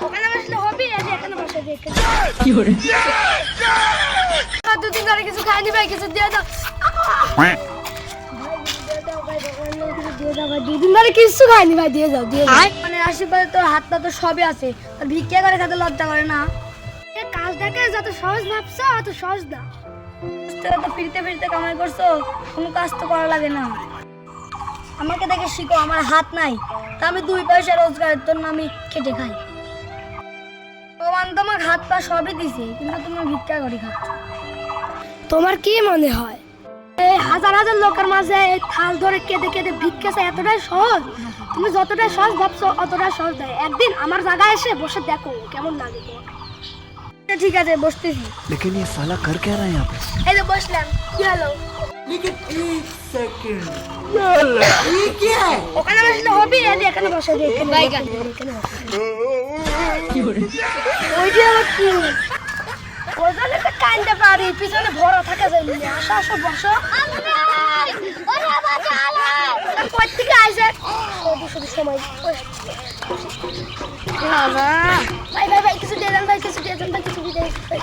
ওখানে বসলে হবে, এখানে বসে দেখ। কি করে? দুদিন ধরে কিছু খাইনি ভাই, কিছু দিয়ে দাও। দুদিন ধরে কিছু খাইনি ভাই, দিয়ে যাও দিয়ে যাও। মানে আশীর্বাদে তোর হাতটা তো সবই আছে, আর ভিক্ষা করে খেতে লজ্জা করে না? কাজটাকে যত সহজ ভাবছো অত সহজ না। তো ফিরতে ফিরতে কামাই করছো, কোনো কাজ তো করা লাগে না। আমাকে দেখে শিখো, আমার হাত নাই, তা আমি 2 পয়সা রোজগারের জন্য আমি খেটে খাই। ভগবান তোমার হাত পা সবই দিছে, কিন্তু তুমি ভিক্ষা করে খাচ্ছ। তোমার কি মনে হয় এই হাজার হাজার লোকের মাঝে এই থাল ধরে কেঁদে কেঁদে ভিক্ষা চাই এতটাই সহজ? তুমি যতটা সহজ ভাবছো অতটা সহজ নয়। একদিন আমার জায়গায় এসে বসে দেখো কেমন লাগে তোমার। ঠিক আছে, বসতেছি। लेकिन ये साला कर क्या रहा है यहाँ पे? এই যে বসলাম, কি হলো? लेकिन एक सेकंड ये क्या है? ওখানে বসলে হবে, এখানে বসে দে। কি করে? ওই যে আবার কি ওখানে তো কান্দতে পারি, পিছনে ভরা থাকা যায় না। আসো আসো বসো। কোথা থেকে আইছে? শুধু সময়। ভাই ভাই ভাই, কিছু দিয়ে দেন ভাই, কিছু দিয়ে দেন ভাই, কিছু দিয়ে দেন ভাই।